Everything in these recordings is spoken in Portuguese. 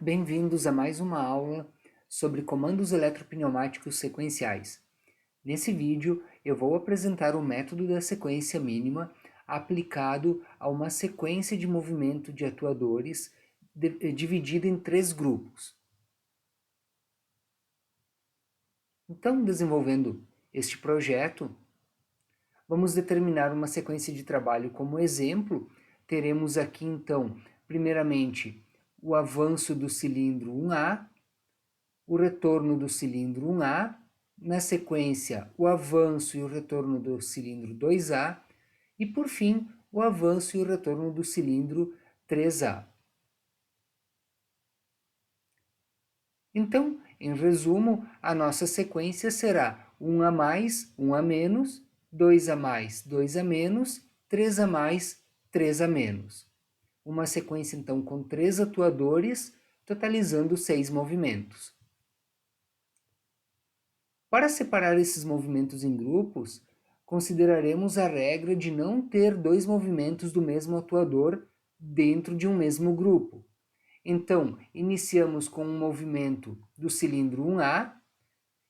Bem-vindos a mais uma aula sobre comandos eletropneumáticos sequenciais. Nesse vídeo, eu vou apresentar o método da sequência mínima aplicado a uma sequência de movimento de atuadores dividida em 3 grupos. Então, desenvolvendo este projeto, vamos determinar uma sequência de trabalho como exemplo. Teremos aqui, então, primeiramente, o avanço do cilindro 1A, o retorno do cilindro 1A, na sequência o avanço e o retorno do cilindro 2A e, por fim, o avanço e o retorno do cilindro 3A. Então, em resumo, a nossa sequência será 1 a mais, 1 a menos, 2 a mais, 2 a menos, 3 a mais, 3 a menos. Uma sequência, então, com 3 atuadores, totalizando 6 movimentos. Para separar esses movimentos em grupos, consideraremos a regra de não ter 2 movimentos do mesmo atuador dentro de um mesmo grupo. Então, iniciamos com um movimento do cilindro 1A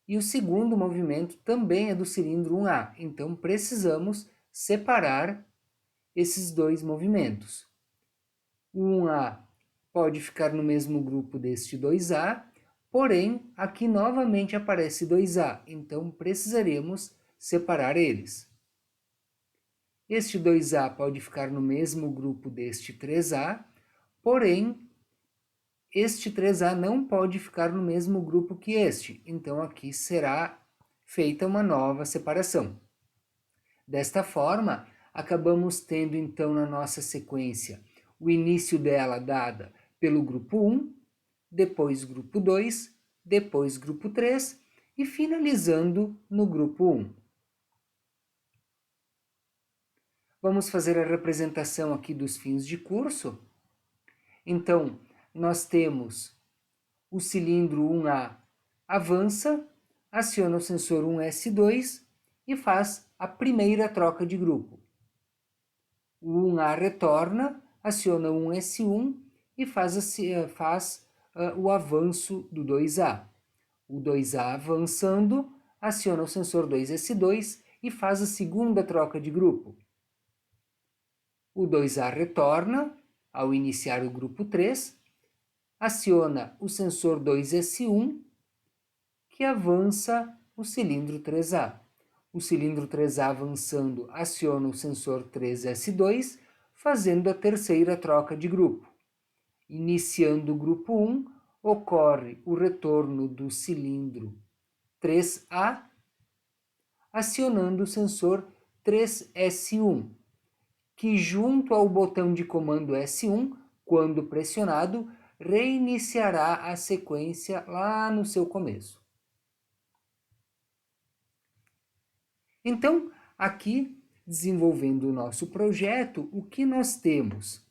e o segundo movimento também é do cilindro 1A. Então, precisamos separar esses 2 movimentos. O 1A pode ficar no mesmo grupo deste 2A, porém, aqui novamente aparece 2A, então precisaremos separar eles. Este 2A pode ficar no mesmo grupo deste 3A, porém, este 3A não pode ficar no mesmo grupo que este, então aqui será feita uma nova separação. Desta forma, acabamos tendo então na nossa sequência o início dela dada pelo grupo 1, depois grupo 2, depois grupo 3 e finalizando no grupo 1. Vamos fazer a representação aqui dos fins de curso. Então, nós temos o cilindro 1A avança, aciona o sensor 1S2 e faz a primeira troca de grupo. O 1A retorna, aciona o 1S1 e faz o avanço do 2A. O 2A avançando, aciona o sensor 2S2 e faz a segunda troca de grupo. O 2A retorna, ao iniciar o grupo 3, aciona o sensor 2S1, que avança o cilindro 3A. O cilindro 3A avançando aciona o sensor 3S2, fazendo a terceira troca de grupo. Iniciando o grupo 1, ocorre o retorno do cilindro 3A, acionando o sensor 3S1, que junto ao botão de comando S1, quando pressionado, reiniciará a sequência lá no seu começo. Então, aqui, desenvolvendo o nosso projeto, o que nós temos?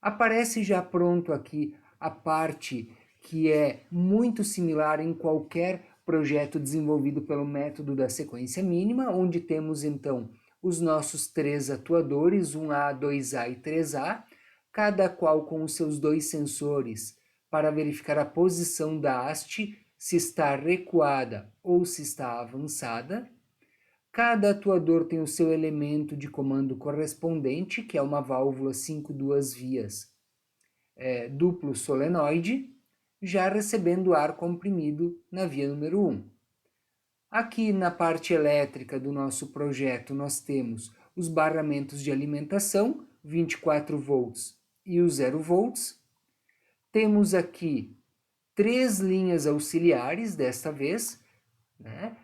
Aparece já pronto aqui a parte que é muito similar em qualquer projeto desenvolvido pelo método da sequência mínima, onde temos então os nossos 3 atuadores, 1A, 2A e 3A, cada qual com os seus 2 sensores para verificar a posição da haste, se está recuada ou se está avançada. Cada atuador tem o seu elemento de comando correspondente, que é uma válvula 5 duas vias duplo solenoide, já recebendo ar comprimido na via número 1. Aqui na parte elétrica do nosso projeto nós temos os barramentos de alimentação, 24 volts e o 0 volts. Temos aqui 3 linhas auxiliares desta vez.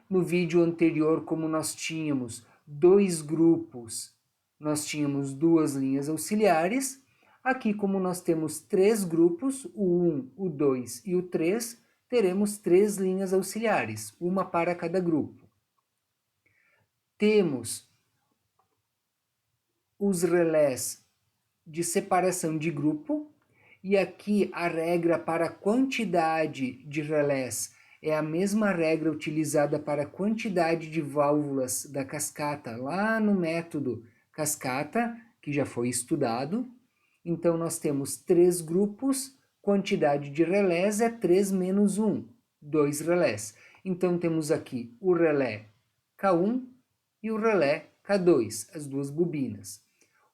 No vídeo anterior, como nós tínhamos 2 grupos, nós tínhamos 2 linhas auxiliares. Aqui, como nós temos 3 grupos, o 1, o 2 e o 3, teremos 3 linhas auxiliares, uma para cada grupo. Temos os relés de separação de grupo, e aqui a regra para a quantidade de relés é a mesma regra utilizada para a quantidade de válvulas da cascata lá no método cascata, que já foi estudado. Então, nós temos 3 grupos quantidade de relés é 3 menos 1, 2 relés. Então, temos aqui o relé K1 e o relé K2, as duas bobinas.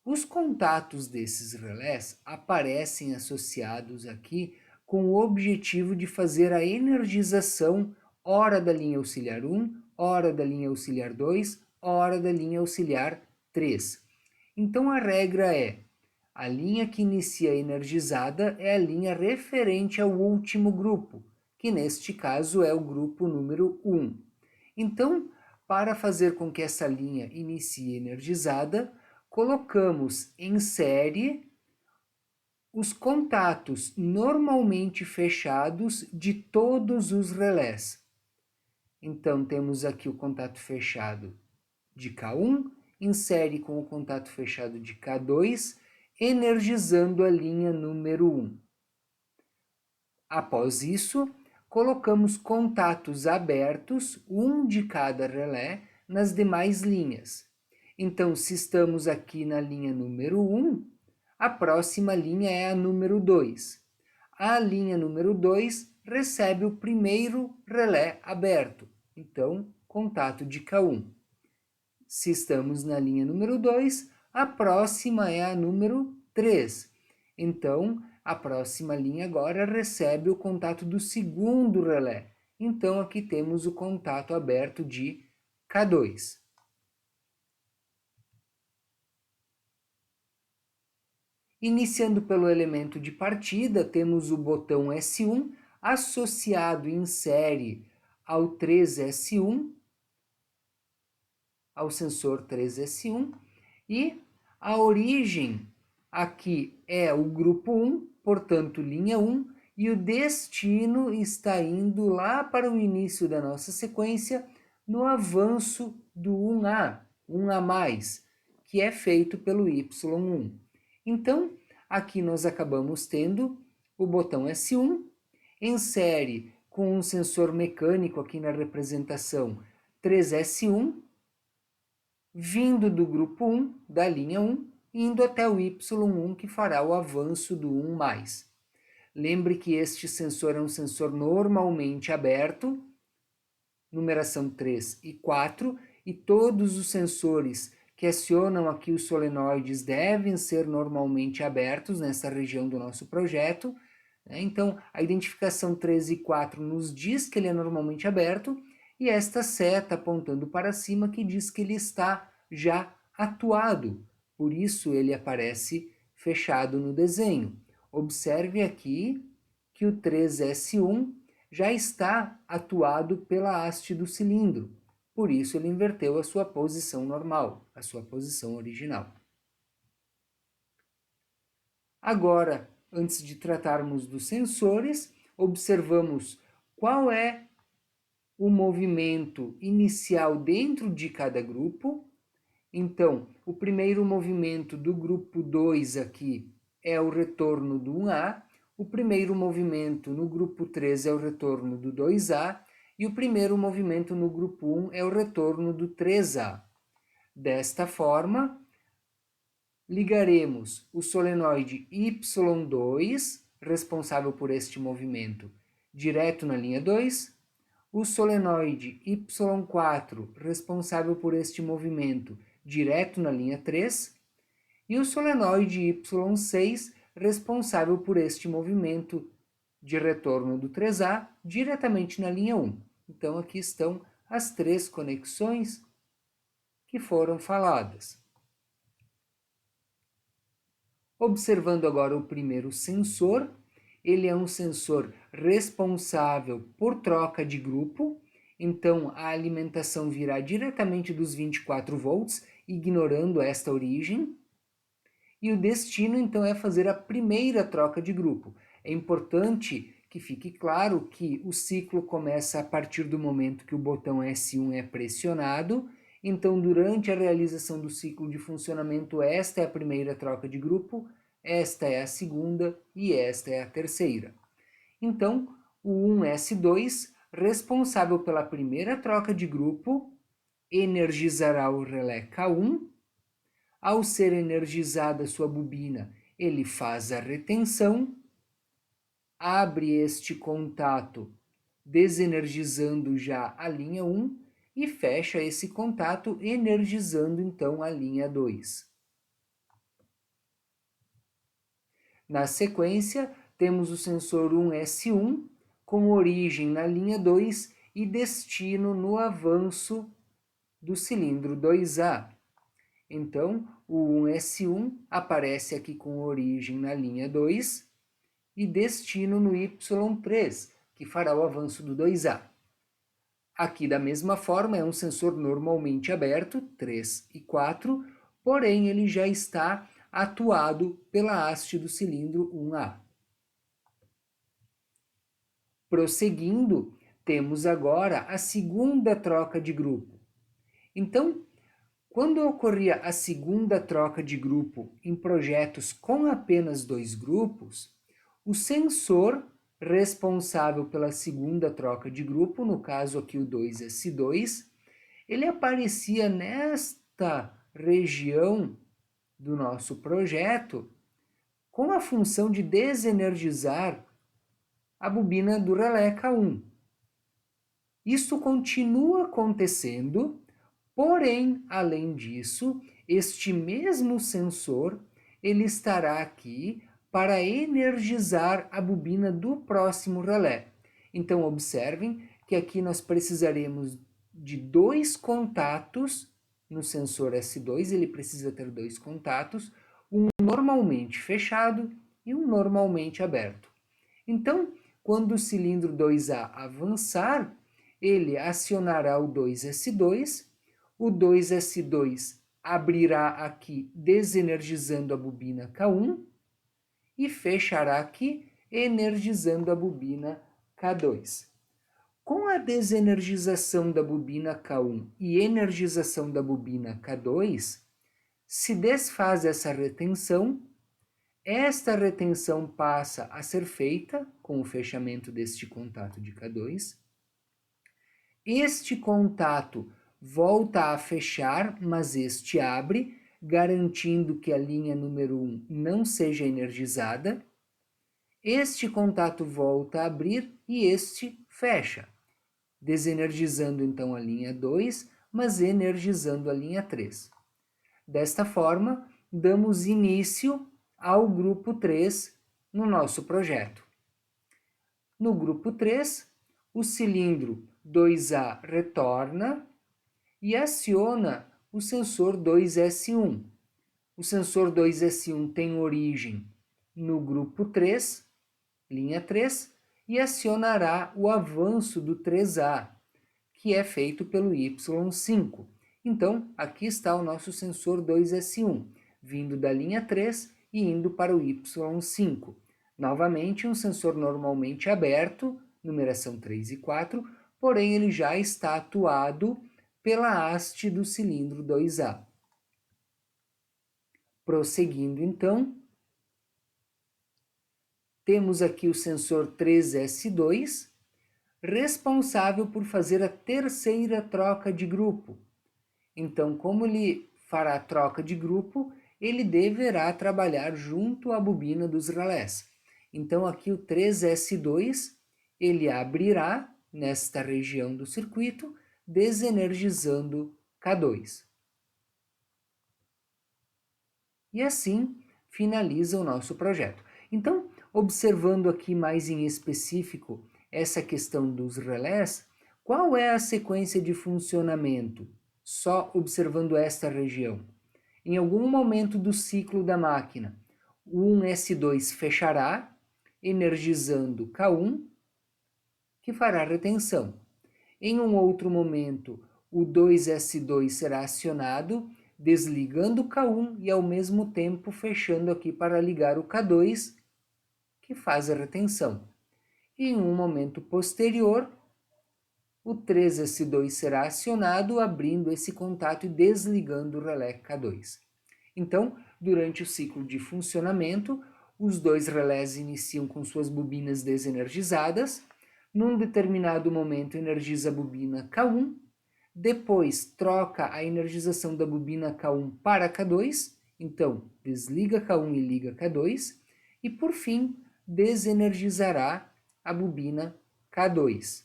Os contatos desses relés aparecem associados aqui com o objetivo de fazer a energização ora da linha auxiliar 1, ora da linha auxiliar 2, ora da linha auxiliar 3. Então a regra é: a linha que inicia energizada é a linha referente ao último grupo, que neste caso é o grupo número 1. Então, para fazer com que essa linha inicie energizada, colocamos em série os contatos normalmente fechados de todos os relés. Então, temos aqui o contato fechado de K1, em série com o contato fechado de K2, energizando a linha número 1. Após isso, colocamos contatos abertos, um de cada relé, nas demais linhas. Então, se estamos aqui na linha número 1, a próxima linha é a número 2. A linha número 2 recebe o primeiro relé aberto, então, contato de K1. Se estamos na linha número 2, a próxima é a número 3. Então, a próxima linha agora recebe o contato do segundo relé. Então, aqui temos o contato aberto de K2. Iniciando pelo elemento de partida, temos o botão S1 associado em série ao 3S1, ao sensor 3S1, e a origem aqui é o grupo 1, portanto linha 1, e o destino está indo lá para o início da nossa sequência no avanço do 1A, 1A+, que é feito pelo Y1. Então, aqui nós acabamos tendo o botão S1 em série com um sensor mecânico aqui na representação 3S1, vindo do grupo 1, da linha 1, indo até o Y1, que fará o avanço do 1+. Lembre que este sensor é um sensor normalmente aberto, numeração 3 e 4, e todos os sensores que acionam aqui os solenoides devem ser normalmente abertos nessa região do nosso projeto. Então, a identificação 3 e 4 nos diz que ele é normalmente aberto, e esta seta apontando para cima que diz que ele está já atuado, por isso ele aparece fechado no desenho. Observe aqui que o 3S1 já está atuado pela haste do cilindro, por isso ele inverteu a sua posição normal, a sua posição original. Agora, antes de tratarmos dos sensores, observamos qual é o movimento inicial dentro de cada grupo. Então, o primeiro movimento do grupo 2 aqui é o retorno do 1A, o primeiro movimento no grupo 3 é o retorno do 2A, e o primeiro movimento no grupo 1 é o retorno do 3A. Desta forma, ligaremos o solenoide Y2, responsável por este movimento, direto na linha 2, o solenoide Y4, responsável por este movimento, direto na linha 3, e o solenoide Y6, responsável por este movimento de retorno do 3A, diretamente na linha 1. Então, aqui estão as três conexões que foram faladas. Observando agora o primeiro sensor, ele é um sensor responsável por troca de grupo, então a alimentação virá diretamente dos 24 volts, ignorando esta origem. E o destino, então, é fazer a primeira troca de grupo. É importante que fique claro que o ciclo começa a partir do momento que o botão S1 é pressionado, então, durante a realização do ciclo de funcionamento, esta é a primeira troca de grupo, esta é a segunda e esta é a terceira. Então, o 1S2, responsável pela primeira troca de grupo, energizará o relé K1. Ao ser energizada sua bobina, ele faz a retenção, abre este contato, desenergizando já a linha 1 e fecha esse contato, energizando então a linha 2. Na sequência, temos o sensor 1S1 com origem na linha 2 e destino no avanço do cilindro 2A. Então, o 1S1 aparece aqui com origem na linha 2 e destino no Y3, que fará o avanço do 2A. Aqui, da mesma forma, é um sensor normalmente aberto, 3 e 4, porém ele já está atuado pela haste do cilindro 1A. Prosseguindo, temos agora a segunda troca de grupo. Então, quando ocorria a segunda troca de grupo em projetos com apenas 2 grupos, o sensor responsável pela segunda troca de grupo, no caso aqui o 2S2, ele aparecia nesta região do nosso projeto com a função de desenergizar a bobina do relé K1. Isso continua acontecendo, porém, além disso, este mesmo sensor ele estará aqui para energizar a bobina do próximo relé. Então, observem que aqui nós precisaremos de 2 contatos no sensor S2, ele precisa ter 2 contatos, um normalmente fechado e um normalmente aberto. Então, quando o cilindro 2A avançar, ele acionará o 2S2, o 2S2 abrirá aqui desenergizando a bobina K1 e fechará aqui energizando a bobina K2. Com a desenergização da bobina K1 e energização da bobina K2, se desfaz essa retenção. Esta retenção passa a ser feita com o fechamento deste contato de K2. Este contato volta a fechar, mas este abre, garantindo que a linha número 1 não seja energizada. Este contato volta a abrir e este fecha, desenergizando então a linha 2, mas energizando a linha 3. Desta forma, damos início ao grupo 3 no nosso projeto. No grupo 3, o cilindro 2A retorna e aciona o sensor 2S1. O sensor 2S1 tem origem no grupo 3, linha 3, e acionará o avanço do 3A, que é feito pelo Y5. Então, aqui está o nosso sensor 2S1, vindo da linha 3 e indo para o Y5. Novamente, um sensor normalmente aberto, numeração 3 e 4, porém ele já está atuado pela haste do cilindro 2A. Prosseguindo então, temos aqui o sensor 3S2, responsável por fazer a terceira troca de grupo. Então, como ele fará a troca de grupo, ele deverá trabalhar junto à bobina dos relés. Então, aqui o 3S2, ele abrirá nesta região do circuito, desenergizando K2. E assim finaliza o nosso projeto. Então, observando aqui mais em específico essa questão dos relés, qual é a sequência de funcionamento? Só observando esta região. Em algum momento do ciclo da máquina, o 1S2 fechará, energizando K1, que fará retenção. Em um outro momento, o 2S2 será acionado, desligando o K1 e ao mesmo tempo fechando aqui para ligar o K2, que faz a retenção. E em um momento posterior, o 3S2 será acionado, abrindo esse contato e desligando o relé K2. Então, durante o ciclo de funcionamento, os dois relés iniciam com suas bobinas desenergizadas. Num determinado momento, energiza a bobina K1, depois troca a energização da bobina K1 para K2, então desliga K1 e liga K2, e por fim desenergizará a bobina K2.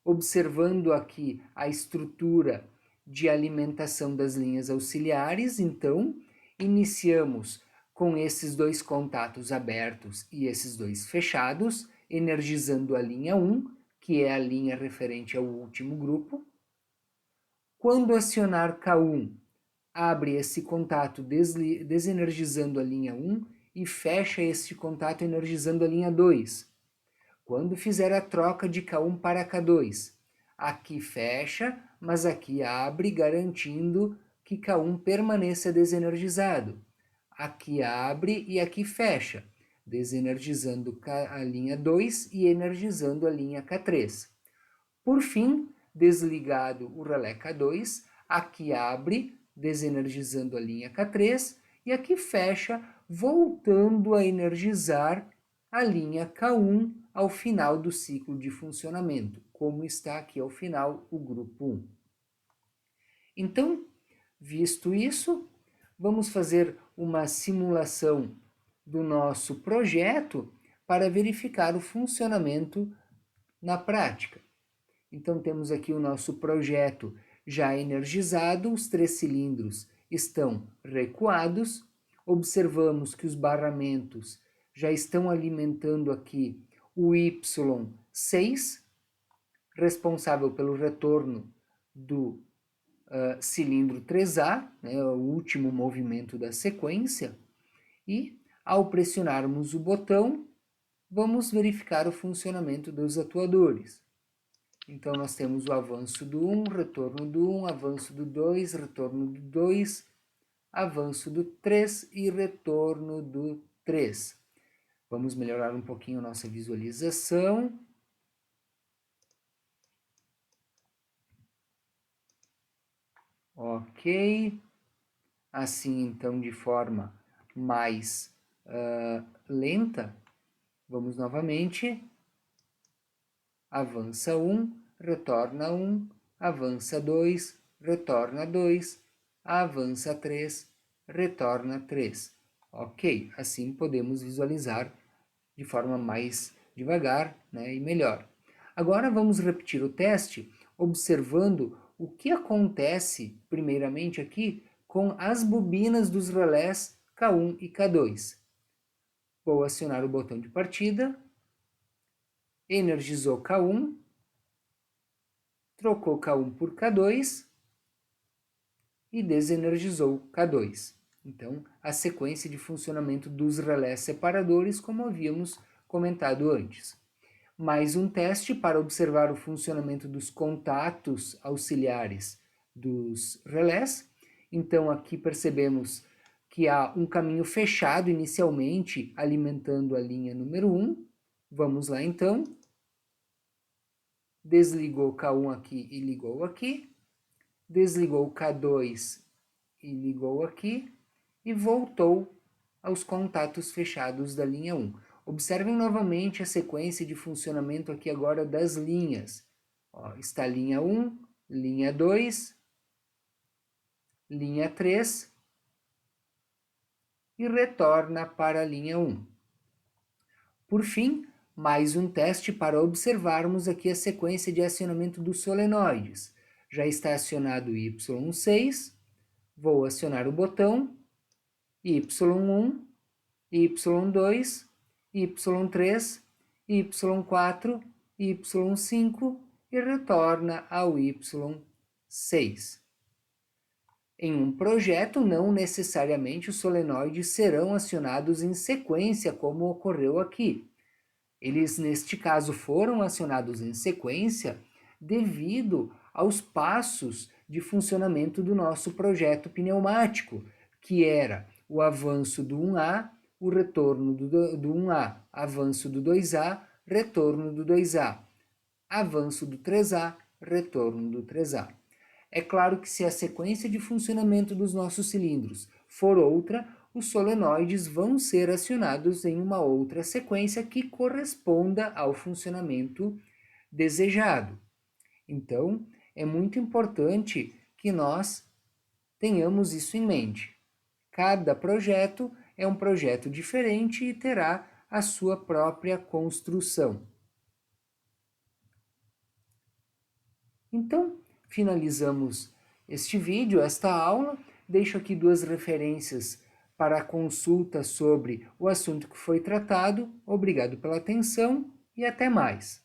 Observando aqui a estrutura de alimentação das linhas auxiliares, então, iniciamos com esses dois contatos abertos e esses dois fechados, energizando a linha 1, que é a linha referente ao último grupo. Quando acionar K1, abre esse contato desenergizando a linha 1 e fecha este contato energizando a linha 2. Quando fizer a troca de K1 para K2, aqui fecha, mas aqui abre, garantindo que K1 permaneça desenergizado. Aqui abre e aqui fecha, desenergizando a linha 2 e energizando a linha K3. Por fim, desligado o relé K2, aqui abre, desenergizando a linha K3, e aqui fecha, voltando a energizar a linha K1 ao final do ciclo de funcionamento, como está aqui ao final o grupo 1. Então, visto isso, vamos fazer uma simulação do nosso projeto para verificar o funcionamento na prática. Então, temos aqui o nosso projeto já energizado, os 3 cilindros estão recuados, observamos que os barramentos já estão alimentando aqui o Y6, responsável pelo retorno do cilindro 3A, né, o último movimento da sequência, e ao pressionarmos o botão, vamos verificar o funcionamento dos atuadores. Então, nós temos o avanço do 1, retorno do 1, avanço do 2, retorno do 2, avanço do 3 e retorno do 3. Vamos melhorar um pouquinho a nossa visualização. Ok. Assim, então, de forma mais lenta, vamos novamente. Avança 1, retorna 1, avança 2, retorna 2, avança 3, retorna 3. Ok, assim podemos visualizar de forma mais devagar, né, e melhor. Agora vamos repetir o teste, observando o que acontece, primeiramente aqui, com as bobinas dos relés K1 e K2. Vou acionar o botão de partida, energizou K1, trocou K1 por K2 e desenergizou K2. Então, a sequência de funcionamento dos relés separadores, como havíamos comentado antes. Mais um teste para observar o funcionamento dos contatos auxiliares dos relés. Então, aqui percebemos que há um caminho fechado inicialmente, alimentando a linha número 1. Vamos lá, então. Desligou K1 aqui e ligou aqui. Desligou K2 e ligou aqui. E voltou aos contatos fechados da linha 1. Observem novamente a sequência de funcionamento aqui agora das linhas. Ó, está linha 1, linha 2, linha 3 e retorna para a linha 1. Por fim, mais um teste para observarmos aqui a sequência de acionamento dos solenoides. Já está acionado o Y6, vou acionar o botão, Y1, Y2, Y3, Y4, Y5 e retorna ao Y6. Em um projeto, não necessariamente os solenoides serão acionados em sequência, como ocorreu aqui. Eles, neste caso, foram acionados em sequência devido aos passos de funcionamento do nosso projeto pneumático, que era o avanço do 1A, o retorno do 1A, avanço do 2A, retorno do 2A, avanço do 3A, retorno do 3A. É claro que se a sequência de funcionamento dos nossos cilindros for outra, os solenoides vão ser acionados em uma outra sequência que corresponda ao funcionamento desejado. Então, é muito importante que nós tenhamos isso em mente. Cada projeto é um projeto diferente e terá a sua própria construção. Então, finalizamos este vídeo, esta aula. Deixo aqui 2 referências para a consulta sobre o assunto que foi tratado. Obrigado pela atenção e até mais.